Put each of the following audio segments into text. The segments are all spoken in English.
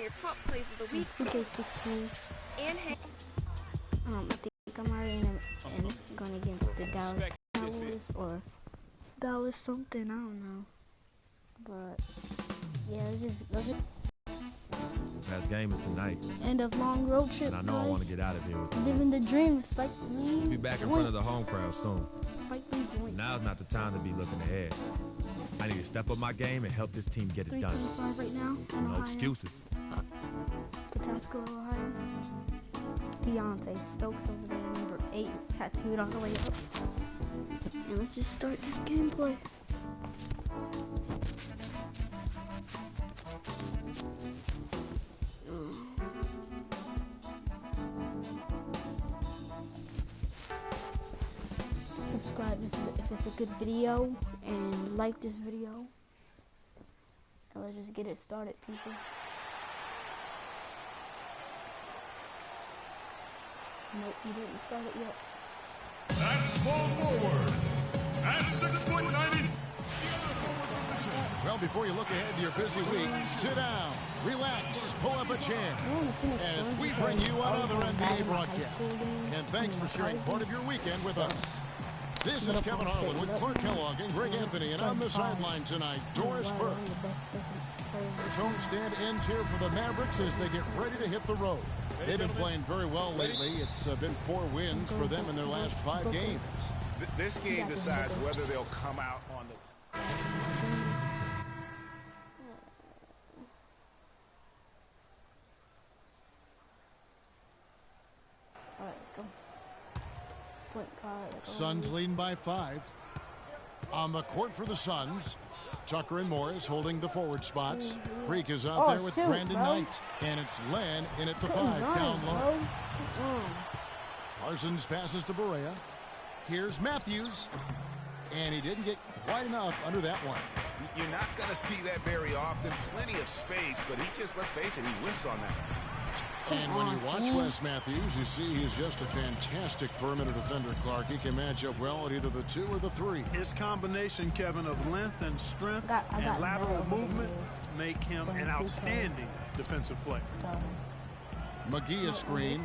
your top plays of the week. 2K16. And I think I'm already going against the Dallas Cowboys or Dallas something. I don't know. But yeah, let's just Last game is tonight. end of long road trip. And I know guys. I want to get out of here with Living the dream. Spike We'll be back in front of the home crowd soon. Spike 3 points. Now's not the time to be looking ahead. I need to step up my game and help this team get it done. 325 right now. In No Ohio. excuses. Patasko, Ohio. Deontay Stokes over there, number 8, tattooed on the way up. And let's just start this gameplay. Subscribe if it's a good video, and like this video. And let's just get it started, people. Nope, you didn't start it yet. That's small forward. At 6'90". Well, before you look ahead to your busy week, sit down, relax, pull up a chair, as we bring you another NBA broadcast. And thanks for sharing part of your weekend with us. This is Kevin Harlan with Clark Kellogg and Greg Anthony, and on the sideline tonight, Doris Burke. This homestand ends here for the Mavericks as they get ready to hit the road. They've been playing very well lately. It's been 4 wins for them in their last 5 games. This game decides whether they'll come out on the... All right, let's go. Point guard. Suns leading by 5. On the court for the Suns, Tucker and Morris holding the forward spots. Freak is out there with Brandon Knight. And it's Len in at the 5, down low. Parsons passes to Barea. Here's Matthews. And he didn't get quite enough under that one. You're not going to see that very often. Plenty of space, but he just, let's face it, he whiffs on that. And when you watch Wes Matthews, you see he's just a fantastic perimeter defender, Clark. He can match up well at either the 2 or the 3. His combination, Kevin, of length and strength and lateral movement make him an outstanding defensive player. McGee a screen.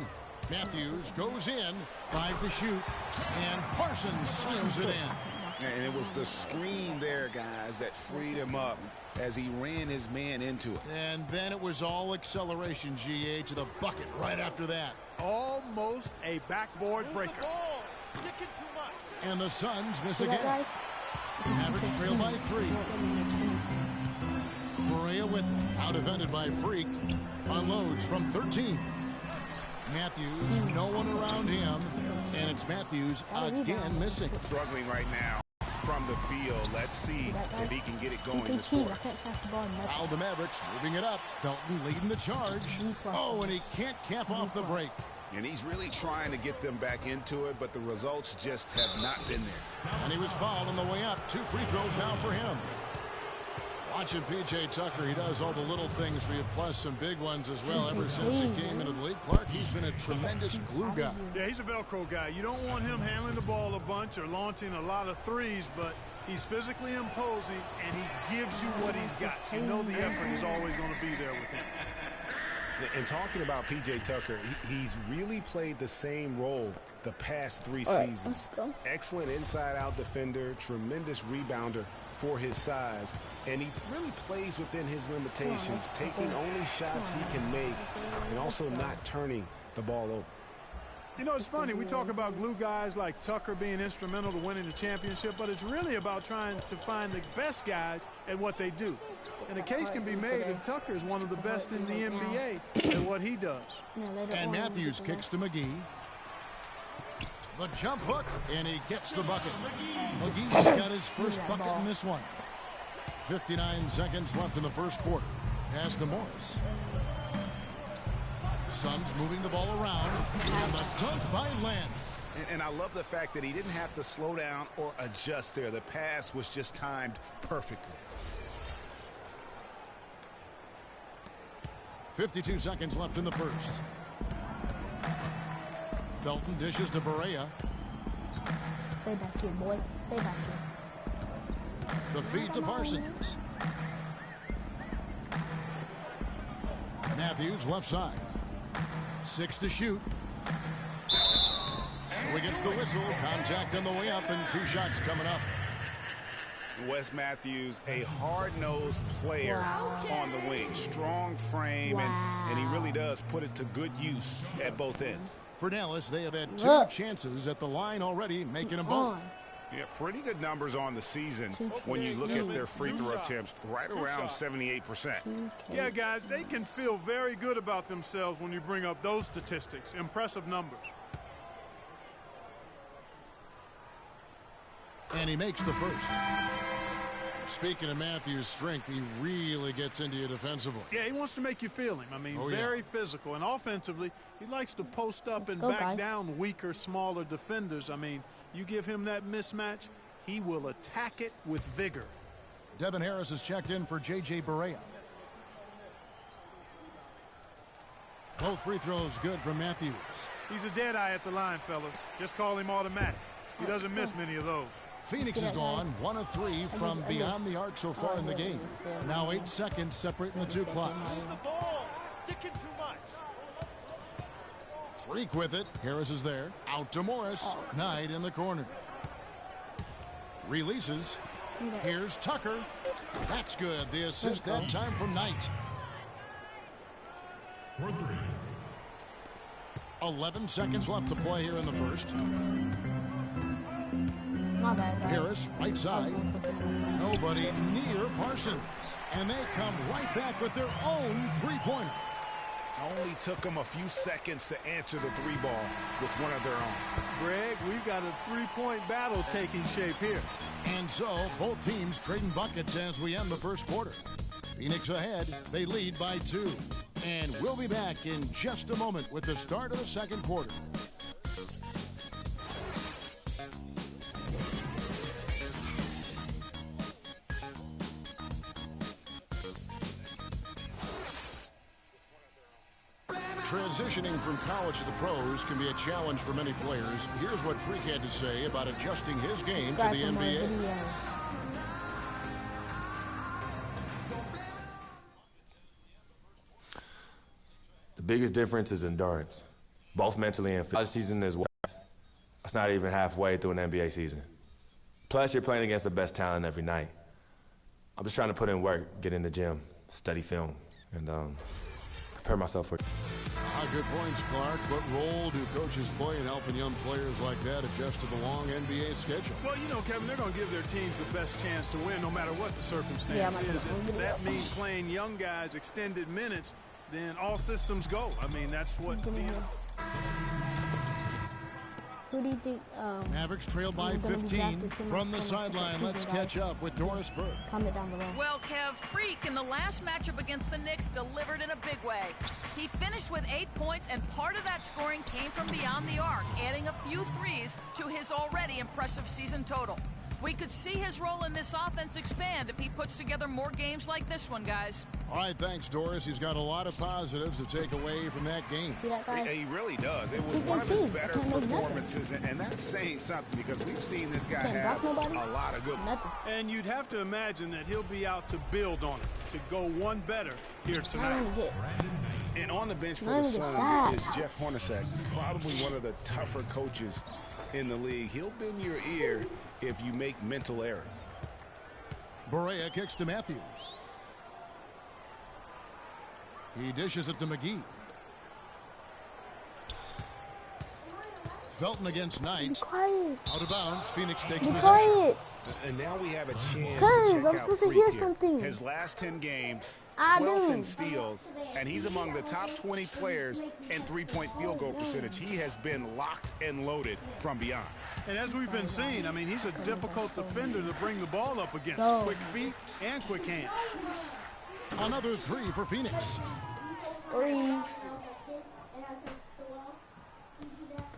Matthews goes in, 5 to shoot, and Parsons slams it in. And it was the screen there, guys, that freed him up as he ran his man into it. And then it was all acceleration, GA, to the bucket right after that. Almost a backboard breaker. And the Suns miss again. Mavericks trail by 3. Barea with it. Out defended by Freak. Unloads from 13. Matthews, no one around him. And it's Matthews again missing. Struggling right now from the field. Let's see if he can get it going this quarter. Now the Mavericks moving it up. Felton leading the charge. Oh, and he can't cap off the break. And he's really trying to get them back into it, but the results just have not been there. And he was fouled on the way up. 2 free throws now for him. Watching P.J. Tucker, he does all the little things for you, plus some big ones as well. Ever since he came into the league, Clark, he's been a tremendous glue guy. Yeah, he's a Velcro guy. You don't want him handling the ball a bunch or launching a lot of threes, but he's physically imposing, and he gives you what he's got. You know the effort is always going to be there with him. And talking about P.J. Tucker, he's really played the same role the past 3 seasons. Excellent inside-out defender, tremendous rebounder for his size, and he really plays within his limitations, taking only shots he can make and also not turning the ball over. You know, it's funny, we talk about glue guys like Tucker being instrumental to winning the championship, but it's really about trying to find the best guys at what they do. And the case can be made that Tucker is one of the best in the NBA at what he does. And Matthews kicks to McGee. The jump hook, and he gets the bucket. McGee's got his first bucket in this one. 59 seconds left in the first quarter. Pass to Morris. Suns moving the ball around, and the dunk by Len. And I love the fact that he didn't have to slow down or adjust there. The pass was just timed perfectly. 52 seconds left in the first. Felton dishes to Barea. Stay back here, boy. Stay back here. The feed to Parsons. Matthews, left side. 6 to shoot. So against the whistle, contact on the way up, and 2 shots coming up. Wes Matthews, a hard-nosed player on the wing. Strong frame, and he really does put it to good use at both ends. For Dallas, they have had 2 chances at the line already, making them both. Yeah, pretty good numbers on the season when you look at their free throw attempts, right around 78%. Yeah, guys, they can feel very good about themselves when you bring up those statistics. Impressive numbers. And he makes the first. Speaking of Matthews' strength, he really gets into you defensively. Yeah, he wants to make you feel him. I mean, very physical. And offensively, he likes to post up and back down weaker, smaller defenders. I mean, you give him that mismatch, he will attack it with vigor. Devin Harris has checked in for J.J. Barea. Both free throws good from Matthews. He's a dead eye at the line, fellas. Just call him automatic. He doesn't miss many of those. Phoenix is gone 1 of 3 from beyond the arc so far in the game. Now 8 seconds separating the 2 clocks. Freak with it. Harris is there. Out to Morris. Knight in the corner. Releases. Here's Tucker. That's good. The assist that time from Knight. 11 seconds left to play here in the first. My bad, guys. Harris, right side. Nobody near Parsons. And they come right back with their own three-pointer. Only took them a few seconds to answer the 3-ball with one of their own. Greg, we've got a 3-point battle taking shape here. And so, both teams trading buckets as we end the first quarter. Phoenix ahead. They lead by 2. And we'll be back in just a moment with the start of the second quarter. Transitioning from college to the pros can be a challenge for many players. Here's what Freak had to say about adjusting his game to the NBA. The biggest difference is endurance, both mentally and physically. Season is it's not even halfway through an NBA season. Plus, you're playing against the best talent every night. I'm just trying to put in work, get in the gym, study film, and prepare myself for it. Good points, Clark. What role do coaches play in helping young players like that adjust to the long NBA schedule? Well, you know, Kevin, they're going to give their teams the best chance to win no matter what the circumstance is. If that means playing young guys extended minutes, then all systems go. I mean, that's what... Who do you think? Mavericks trail by 15 from the sideline. Let's catch up with Doris Burke. Comment down below. Well, Kev, Freak in the last matchup against the Knicks delivered in a big way. He finished with 8 points, and part of that scoring came from beyond the arc, adding a few threes to his already impressive season total. We could see his role in this offense expand if he puts together more games like this one, guys. All right, thanks, Doris. He's got a lot of positives to take away from that game. See that guy? He really does. It was one of his better performances, and that's saying something because we've seen this guy have a lot of good ones. And you'd have to imagine that he'll be out to build on it, to go one better here tonight. And on the bench for the Suns is Jeff Hornacek, probably one of the tougher coaches in the league. He'll bend your ear if you make mental errors. Barea kicks to Matthews. He dishes it to McGee. Felton against Knight. Quiet. Out of bounds. Phoenix takes Be possession. quiet. And now we have a chance Cause to I'm check out supposed to Freak hear here. something. His last 10 games, I 12th do. in steals, and he's among the top 20 players in three-point field goal percentage. He has been locked and loaded from beyond. And as we've been seeing, I mean, he's a difficult defender to bring the ball up against. Quick feet and quick hands. Another 3 for Phoenix. 3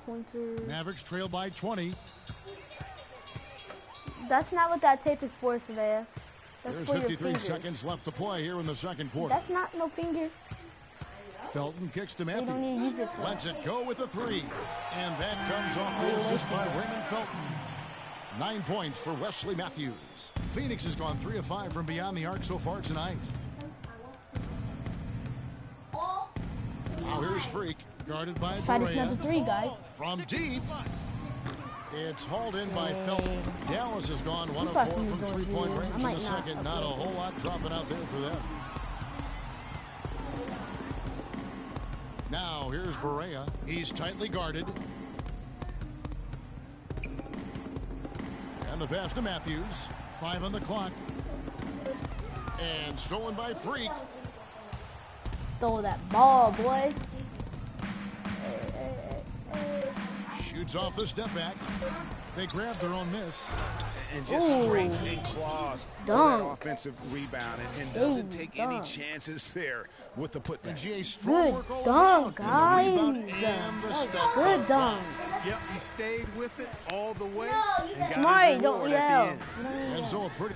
pointer. Mavericks trail by 20. That's not what that tape is for, Savea. That's There's for your 53 fingers. seconds left to play here in the second quarter. That's not no finger. Felton kicks to You don't Matthews. need to use it for Lets it go with a 3. And that comes off the assist by Raymond Felton. 9 points for Wesley Matthews. Phoenix has gone 3 of 5 from beyond the arc so far tonight. here's Freak, guarded by Try to Berea. another three, guys. From deep. It's hauled in by Felton. Dallas has gone 1 of 4 from three-point range in the second. Not a whole lot dropping out there for them. Now here's Berea. He's tightly guarded. And the pass to Matthews. 5 on the clock. And stolen by Freak. Stole that ball, boys. Shoots off the step back. They grab their own miss. And just scrapes and claws for that offensive rebound and doesn't take any chances there with the putback. Good dunk, guys. Good dunk. Yep, he stayed with it all the way and Come got on, his don't reward yell. at the end. And so a pretty...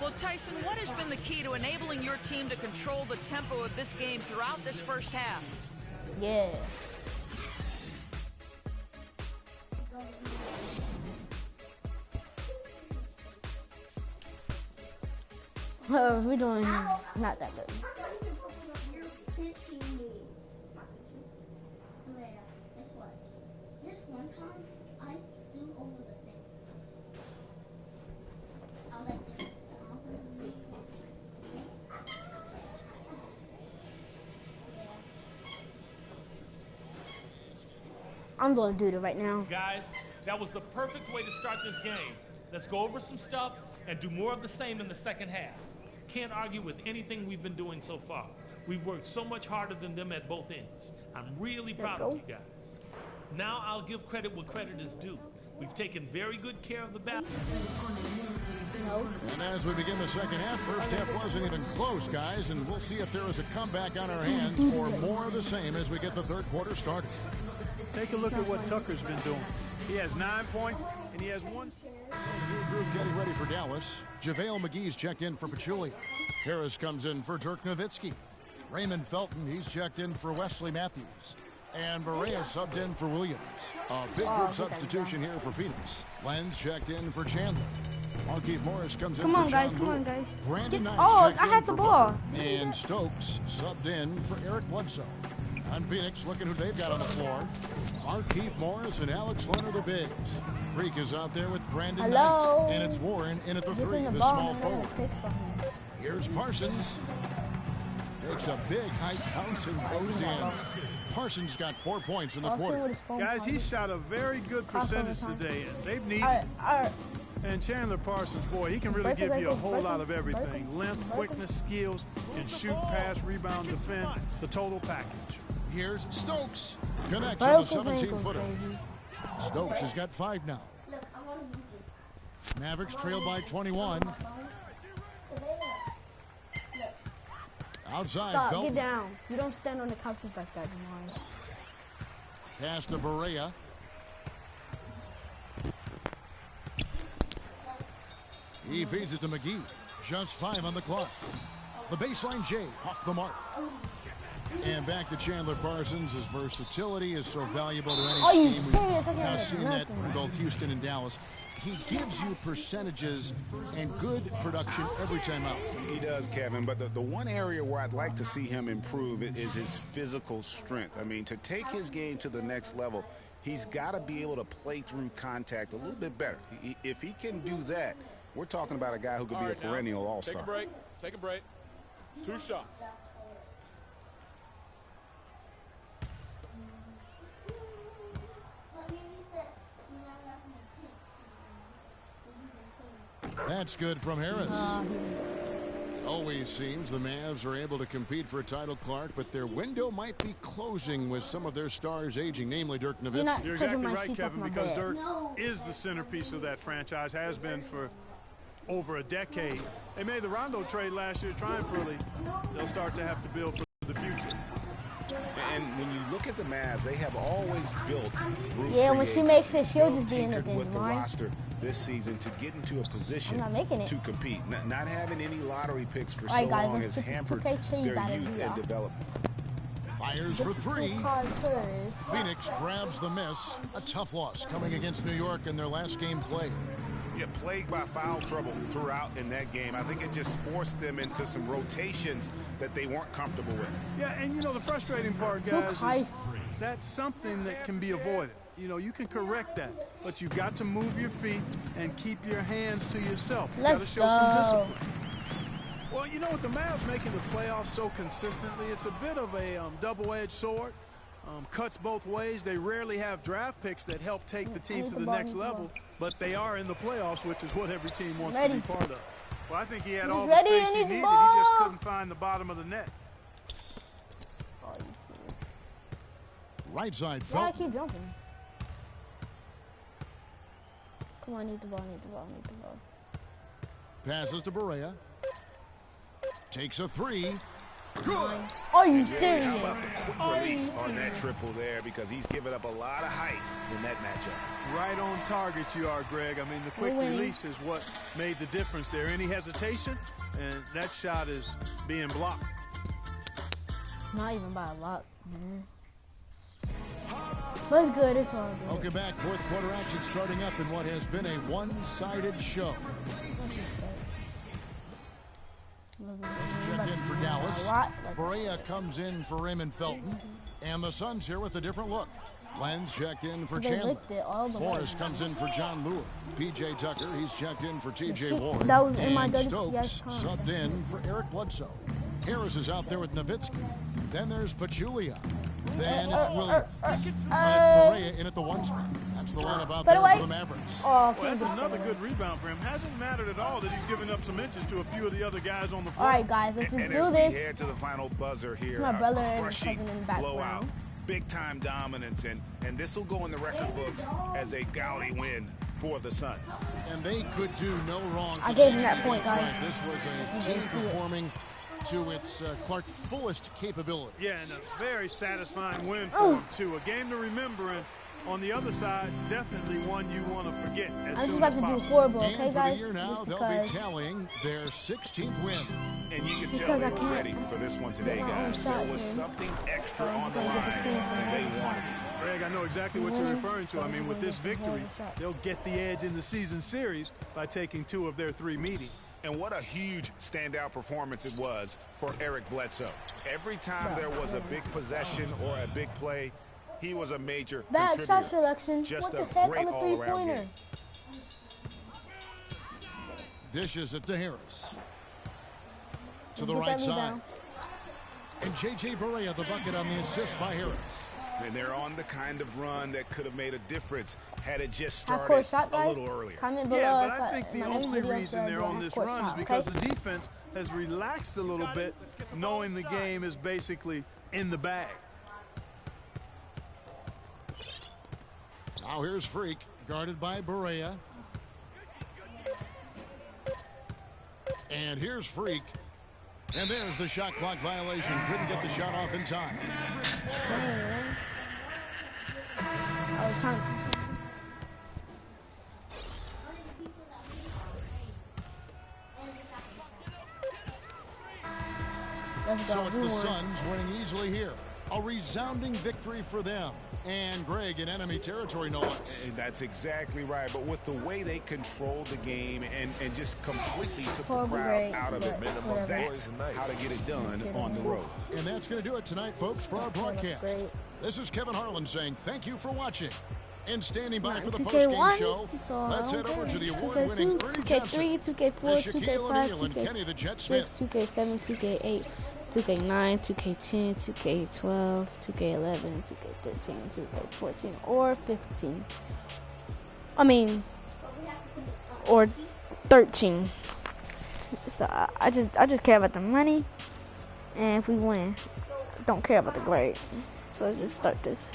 Well, Tyson, what has been the key to enabling your team to control the tempo of this game throughout this first half? Yeah. We're doing not that good. This one time, I flew over the fence. I was like, I'm going to do it right now. Guys, that was the perfect way to start this game. Let's go over some stuff and do more of the same in the second half. Can't argue with anything we've been doing so far. We've worked so much harder than them at both ends. I'm really proud of you guys. Now I'll give credit where credit is due. We've taken very good care of the battle. And as we begin the second half, first half wasn't even close, guys, and we'll see if there is a comeback on our hands or more of the same as we get the third quarter started. Take a look at what Tucker's been doing. He has 9 points, and he has 1. So the new group getting ready for Dallas. JaVale McGee's checked in for Pachulia. Harris comes in for Dirk Nowitzki. Raymond Felton, he's checked in for Wesley Matthews. And Berea subbed in for Williams. A big group substitution here for Phoenix. Lenz checked in for Chandler. Markeith Morris comes in for John Moore. Guys. Brandon Knight I checked had in the for ball. Booker. And Stokes subbed in for Eric Bledsoe. On Phoenix, looking who they've got on the floor. Markeith Morris and Alex Leonard, the bigs. Freak is out there with Brandon Knight. And it's Warren in at the 3, the small forward. Here's Parsons. Takes a big high bounce and goes in. Parsons got 4 points in the quarter. Guys, he shot a very good percentage today, and they've needed. And Chandler Parsons, boy, he can really give you a whole lot of everything. Length, quickness, skills, can shoot, pass, rebound, defend, the total package. Here's Stokes. Connects on the 17-footer. Stokes has got 5 now. Mavericks trail by 21. Outside, Stop, Felton. get down. You don't stand on the couches like that anymore. Pass to Berea. He feeds it to McGee. Just 5 on the clock. The baseline J off the mark. And back to Chandler Parsons. His versatility is so valuable to any scheme. We've now seen that in both Houston and Dallas. He gives you percentages and good production every time out. He does, Kevin, but the one area where I'd like to see him improve is his physical strength. I mean, to take his game to the next level, he's got to be able to play through contact a little bit better. If he can do that, we're talking about a guy who could be a perennial all-star. Take a break. Take a break. 2 shots. That's good from Harris. It always seems the Mavs are able to compete for a title, Clark, but their window might be closing with some of their stars aging, namely Dirk Nowitzki. You're exactly right, Kevin, because Dirk is the centerpiece of that franchise, has been for over a decade. They made the Rondo trade last year trying for early. They'll start to have to build for the future. And when you look at the Mavs, they have always built through when she makes it, she'll just be in it with the roster this season to get into a position to compete. Not having any lottery picks for so long has hampered their youth and development. Fires for 3. Phoenix grabs the miss. A tough loss coming against New York in their last game played. Yeah, plagued by foul trouble throughout in that game. I think it just forced them into some rotations that they weren't comfortable with. Yeah, and you know the frustrating part, guys, is that's something that can be avoided. You know, you can correct that, but you've got to move your feet and keep your hands to yourself. You've got to show some discipline. Well, you know, with the Mavs making the playoffs so consistently, it's a bit of a double-edged sword. Cuts both ways. They rarely have draft picks that help take the team to the next level, but they are in the playoffs, which is what every team wants to be part of. Well, I think he had all the space he needed. He just couldn't find the bottom of the net. Right side, Why I keep jumping? Come on, I need the ball, need the ball. Passes to Barea. Takes a three. Good. Are you serious? How about the quick release on that triple there, because he's given up a lot of height in that matchup. Right on target you are, Greg. I mean, the quick release is what made the difference there. Any hesitation, and that shot is being blocked. Not even by a lot, man. But it's good, it's all good. Welcome back. Fourth quarter action starting up in what has been a one-sided show. Checked in for Dallas. Barea comes in for Raymond Felton. And the Suns here with a different look. Lenz checked in for Chandler. Morris comes in for John Lure. P.J. Tucker, he's checked in for T.J. Warren. And Stokes subbed in for Eric Bledsoe. Harris is out there with Nowitzki. Then there's Pachulia. Then it's Williams. And it's Barea in at the one spot. That's the lineup out there for the Mavericks. Well, that's another good rebound for him. Hasn't mattered at all that he's given up some inches to a few of the other guys on the floor. All right, guys, let's just do as this. we head to the final buzzer here, My brother and crushing cousin in the background. blowout, big-time dominance, and this will go in the record books as a gaudy win for the Suns. And they could do no wrong. I gave him that point, guys. Right. This was a team performing to its Clark fullest capability. Yeah, and a very satisfying win for him, too. A game to remember, and on the other side, definitely one you want to forget as I'm just soon about as to do a possible. scoreboard, okay, And for guys? the year now, they'll be tallying their 16th win. And you can tell they were ready for this one today, guys. There was something extra on the line, and they wanted it. Greg, I know exactly what you're referring to. I mean, with this victory, they'll get the edge in the season series by taking 2 of their 3 meetings. And what a huge standout performance it was for Eric Bledsoe. Every time there was a big possession or a big play, he was a major contributor. Shot selection. Just what the a heck great on the all-around three-pointer? game. Dishes it to Harris. To the right side. And J.J. Barea, the bucket on the assist by Harris. And they're on the kind of run that could have made a difference had it just started a little earlier. Yeah, but I think the only reason they're on this run is because the defense has relaxed a little bit, knowing the game is basically in the bag. Now here's Freak, guarded by Barea. And here's Freak. And there's the shot clock violation. Couldn't get the shot off in time. So it's the Suns winning easily here. A resounding victory for them. And Greg in enemy territory, no less. That's exactly right. But with the way they controlled the game and just completely took the crowd out of it, that's how to get it done on the road. And that's going to do it tonight, folks, for our broadcast. This is Kevin Harlan saying thank you for watching. And standing by for the postgame show, let's head over to the award-winning Ernie Johnson, 2K3, 2K4, Shaquille 2K5, O'Neal, and Kenny the Jet 2K6, Smith. 2K7, 2K8, 2K9, 2K10, 2K12, 2K11, 2K13, 2K14, or 15. I mean, or 13. So I just care about the money, and if we win, I don't care about the grade. So let's just start this.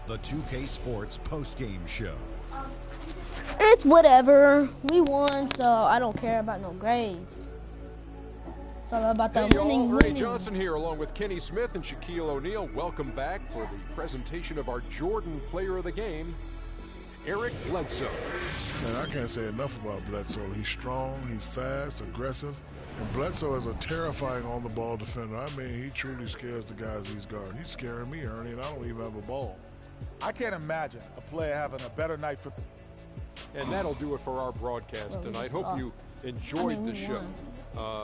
The 2K Sports postgame show. It's whatever. We won, so I don't care about no grades. It's all about the winning. Ray Johnson here, along with Kenny Smith and Shaquille O'Neal. Welcome back for the presentation of our Jordan Player of the Game, Eric Bledsoe. Man, I can't say enough about Bledsoe. He's strong, he's fast, aggressive, and Bledsoe is a terrifying on-the-ball defender. I mean, he truly scares the guys he's guarding. He's scaring me, Ernie, and I don't even have a ball. I can't imagine a player having a better night for. And that'll do it for our broadcast tonight. Hope you enjoyed the show.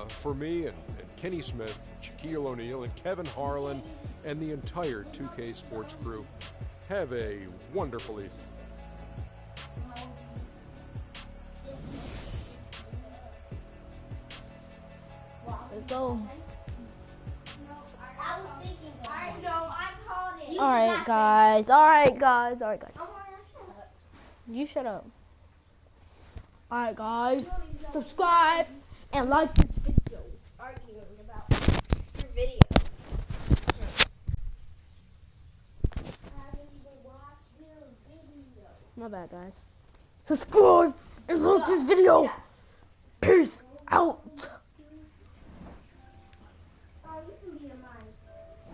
For me and Kenny Smith, Shaquille O'Neal, and Kevin Harlan, and the entire 2K Sports crew, have a wonderful evening. Let's go. I was thinking of I know, I called it. Alright, guys. Alright, guys. You shut up. Alright, guys. Subscribe and like this video. Arguing about your video. My bad, guys. Subscribe and like this video. Peace out.